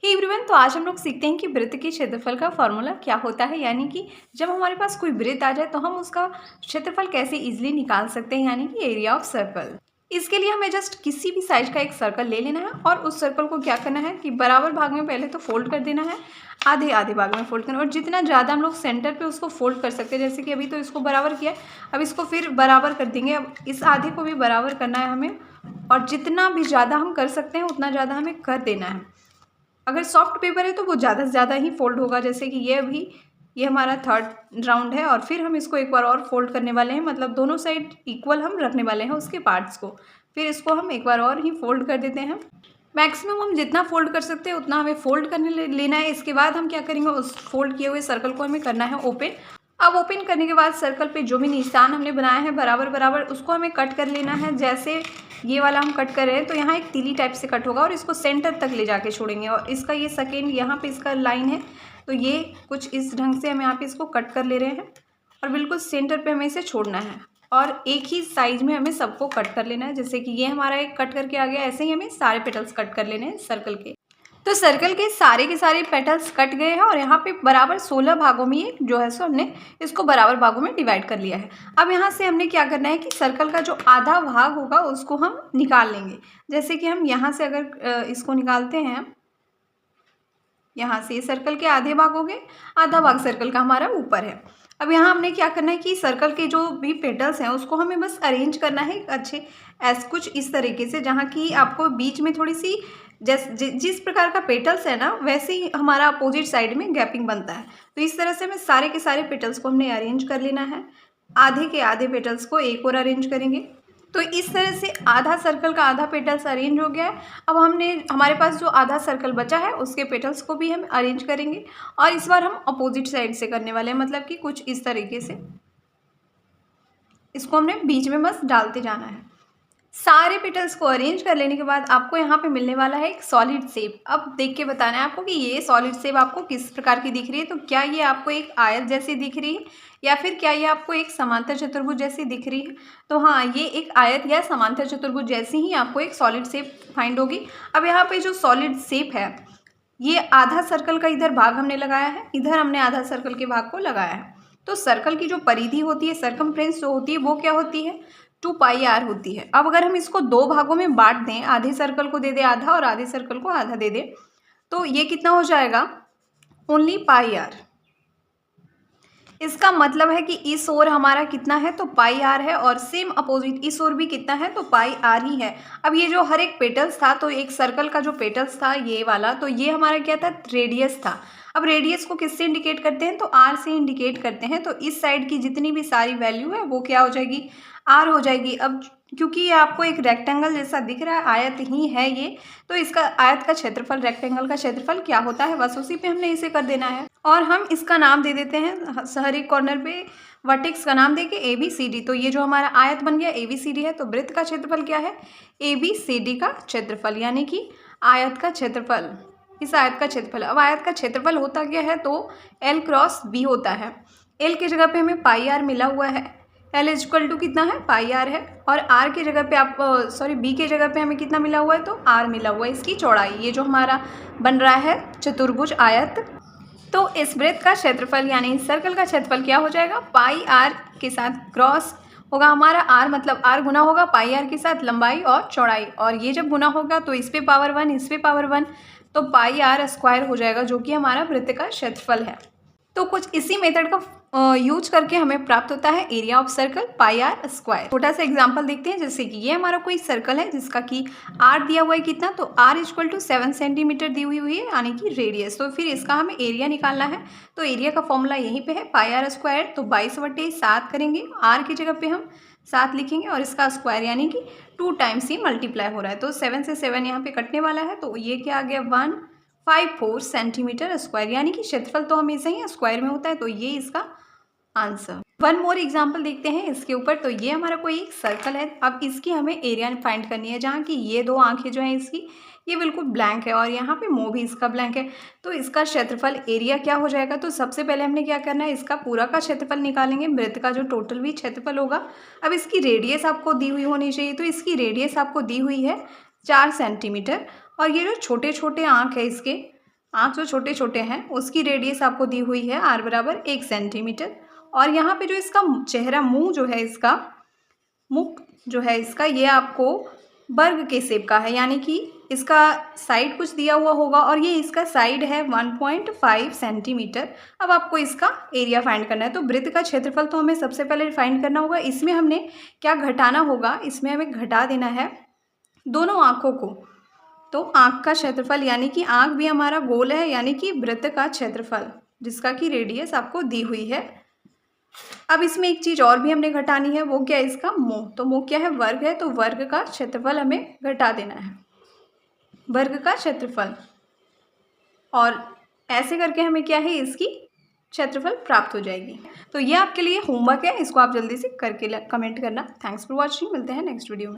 Hey everyone, तो आज हम लोग सीखते हैं कि वृत्त के क्षेत्रफल का फॉर्मूला क्या होता है। यानी कि जब हमारे पास कोई वृत्त आ जाए तो हम उसका क्षेत्रफल कैसे इजीली निकाल सकते हैं, यानी कि एरिया ऑफ सर्कल। इसके लिए हमें जस्ट किसी भी साइज का एक सर्कल ले लेना है और उस सर्कल को क्या करना है कि बराबर भाग में पहले तो फोल्ड कर देना है, आधे आधे भाग में फोल्ड करना है। और जितना ज़्यादा हम लोग सेंटर पे उसको फोल्ड कर सकते हैं, जैसे कि अभी तो इसको बराबर किया, अब इसको फिर बराबर कर देंगे। अब इस आधे को भी बराबर करना है हमें, और जितना भी ज़्यादा हम कर सकते हैं उतना ज़्यादा हमें कर देना है। अगर सॉफ्ट पेपर है तो वो ज़्यादा से ज़्यादा ही फोल्ड होगा, जैसे कि ये हमारा थर्ड राउंड है और फिर हम इसको एक बार और फोल्ड करने वाले हैं, मतलब दोनों साइड इक्वल हम रखने वाले हैं उसके पार्ट्स को। फिर इसको हम एक बार और ही फोल्ड कर देते हैं। मैक्सिमम हम जितना फोल्ड कर सकते हैं उतना हमें फोल्ड करने लेना है। इसके बाद हम क्या करेंगे, उस फोल्ड किए हुए सर्कल को हमें करना है ओपन। अब ओपन करने के बाद सर्कल पे जो भी निशान हमने बनाया है बराबर बराबर, उसको हमें कट कर लेना है। जैसे ये वाला हम कट कर रहे हैं तो यहाँ एक तीली टाइप से कट होगा और इसको सेंटर तक ले जाके छोड़ेंगे। और इसका ये सेकेंड यहाँ पे इसका लाइन है, तो ये कुछ इस ढंग से हम यहाँ पे इसको कट कर ले रहे हैं और बिल्कुल सेंटर पे हमें इसे छोड़ना है। और एक ही साइज में हमें सबको कट कर लेना है। जैसे कि ये हमारा एक कट करके आ गया, ऐसे ही हमें सारे पेटल्स कट कर लेने हैं सर्कल के। तो सर्कल के सारे पेटल्स कट गए हैं और यहाँ पे बराबर 16 भागों में ये जो है सो हमने इसको बराबर भागों में डिवाइड कर लिया है। अब यहाँ से हमने क्या करना है कि सर्कल का जो आधा भाग होगा उसको हम निकाल लेंगे। जैसे कि हम यहाँ से अगर इसको निकालते हैं, यहाँ से सर्कल के आधे भाग हो गए, आधा भाग सर्कल का हमारा ऊपर है। अब यहाँ हमने क्या करना है कि सर्कल के जो भी पेटल्स हैं उसको हमें बस अरेंज करना है अच्छे कुछ इस तरीके से, जहाँ की आपको बीच में थोड़ी सी जिस प्रकार का पेटल्स है ना वैसे ही हमारा अपोजिट साइड में गैपिंग बनता है। तो इस तरह से हमें सारे के सारे पेटल्स को हमने अरेंज कर लेना है। आधे के आधे पेटल्स को एक और अरेंज करेंगे। तो इस तरह से आधा सर्कल का आधा पेटल्स अरेंज हो गया है। अब हमारे पास जो आधा सर्कल बचा है उसके पेटल्स को भी हम अरेंज करेंगे और इस बार हम अपोजिट साइड से करने वाले हैं, मतलब कि कुछ इस तरीके से इसको हमने बीच में बस डालते जाना है। सारे पेटल्स को अरेंज कर लेने के बाद आपको यहाँ पे मिलने वाला है एक सॉलिड शेप। अब देख के बताना है आपको कि ये सॉलिड शेप आपको किस प्रकार की दिख रही है। तो क्या ये आपको एक आयत जैसी दिख रही है या फिर क्या ये आपको एक समांतर चतुर्भुज जैसी दिख रही है? तो हाँ, ये एक आयत या समांतर चतुर्भुज जैसी ही आपको एक सॉलिड शेप फाइंड होगी। अब यहाँ पे जो सॉलिड शेप है, ये आधा सर्कल का इधर भाग हमने लगाया है, इधर हमने आधा सर्कल के भाग को लगाया है। तो सर्कल की जो परिधि होती है, सर्कमफ्रेंस जो होती है, वो क्या होती है? 2πr होती है। अब अगर हम इसको दो भागों में बांट दें, आधे सर्कल को दे दें आधा और आधे सर्कल को आधा दे दें, तो ये कितना हो जाएगा? Only πr। इसका मतलब है कि इस ओर हमारा कितना है तो πr है, और सेम अपोजिट इस ओर भी कितना है तो πr ही है। अब ये जो हर एक पेटल्स था, तो एक सर्कल का जो पेटल्स था ये वाला, तो ये हमारा क्या था? रेडियस था। अब रेडियस को किससे इंडिकेट करते हैं? तो r से इंडिकेट करते हैं। तो इस साइड की जितनी भी सारी वैल्यू है वो क्या हो जाएगी? r हो जाएगी। अब क्योंकि ये आपको एक रेक्टेंगल जैसा दिख रहा है, आयत ही है ये, तो इसका आयत का क्षेत्रफल, रेक्टेंगल का क्षेत्रफल क्या होता है, बस उसी पे हमने इसे कर देना है। और हम इसका नाम दे देते हैं हर एक कॉर्नर पे वर्टेक्स का नाम देके ABCD। तो ये जो हमारा आयत बन गया ABCD है। तो वृत्त का क्षेत्रफल क्या है? ABCD का क्षेत्रफल, यानी कि आयत का क्षेत्रफल, इस आयत का क्षेत्रफल। अब आयत का क्षेत्रफल होता क्या है? तो L क्रॉस B होता है। L की जगह पे हमें πr मिला हुआ है, L इक्वल टू कितना है? πr है। और R की जगह पे B के जगह पे हमें कितना मिला हुआ है? तो R मिला हुआ है। इसकी चौड़ाई, ये जो हमारा बन रहा है चतुर्भुज आयत, तो इस वृत्त का क्षेत्रफल यानी इस सर्कल का क्षेत्रफल क्या हो जाएगा? πr के साथ क्रॉस होगा हमारा r, मतलब r गुना होगा πr के साथ लंबाई और चौड़ाई, और ये जब गुना होगा तो इस पे पावर 1, इस पे पावर 1, तो πr स्क्वायर हो जाएगा, जो कि हमारा वृत्त का क्षेत्रफल है। तो कुछ इसी मेथड का यूज करके हमें प्राप्त होता है area of circle πr square. छोटा सा एग्जांपल देखते हैं। जैसे कि ये हमारा कोई सर्कल है जिसका कि r दिया हुआ है कितना, तो r इक्वल टू 7 सेंटीमीटर दी हुई है, यानी कि रेडियस। तो फिर इसका हमें एरिया निकालना है। तो एरिया का फॉर्मूला यहीं पे है πr स्क्वायर। तो 22/7 करेंगे, r की जगह पे हम 7 लिखेंगे और इसका स्क्वायर यानी कि 2 टाइम्स ही मल्टीप्लाई हो रहा है। तो 7 से 7 यहाँ पे कटने वाला है, तो ये क्या आ गया? 154 सेंटीमीटर स्क्वायर, यानी कि क्षेत्रफल तो हमेशा ही स्क्वायर में होता है। तो ये इसका आंसर। वन मोर एग्जाम्पल देखते हैं इसके ऊपर। तो ये हमारा कोई एक सर्कल है। अब इसकी हमें एरिया फाइंड करनी है, जहाँ की ये दो आंखें जो हैं इसकी, ये बिल्कुल ब्लैंक है और यहाँ पे मुंह भी इसका ब्लैंक है। तो इसका क्षेत्रफल एरिया क्या हो जाएगा? तो सबसे पहले हमने क्या करना है, इसका पूरा का क्षेत्रफल निकालेंगे, वृत्त का जो टोटल भी क्षेत्रफल होगा। अब इसकी रेडियस आपको दी हुई होनी चाहिए। तो इसकी रेडियस आपको दी हुई है 4 सेंटीमीटर, और ये जो छोटे छोटे आँख है इसके, आँख जो छोटे छोटे हैं उसकी रेडियस आपको दी हुई है r बराबर 1 सेंटीमीटर। और यहाँ पे जो इसका चेहरा, मुंह जो है इसका, मुख जो है इसका, ये आपको वर्ग के शेप का है, यानी कि इसका साइड कुछ दिया हुआ होगा और ये इसका साइड है 1.5 सेंटीमीटर। अब आपको इसका एरिया फाइंड करना है। तो वृत्त का क्षेत्रफल तो हमें सबसे पहले फाइंड करना होगा। इसमें हमने क्या घटाना होगा, इसमें हमें घटा देना है दोनों आँखों को। तो आँख का क्षेत्रफल, यानी कि आँख भी हमारा गोल है, यानी कि वृत्त का क्षेत्रफल जिसका कि रेडियस आपको दी हुई है। अब इसमें एक चीज़ और भी हमने घटानी है, वो क्या है, इसका मुंह। तो मुंह क्या है, वर्ग है, तो वर्ग का क्षेत्रफल हमें घटा देना है, वर्ग का क्षेत्रफल। और ऐसे करके हमें क्या है, इसकी क्षेत्रफल प्राप्त हो जाएगी। तो ये आपके लिए होमवर्क है, इसको आप जल्दी से करके कमेंट करना। थैंक्स फॉर वॉचिंग, मिलते हैं नेक्स्ट वीडियो में।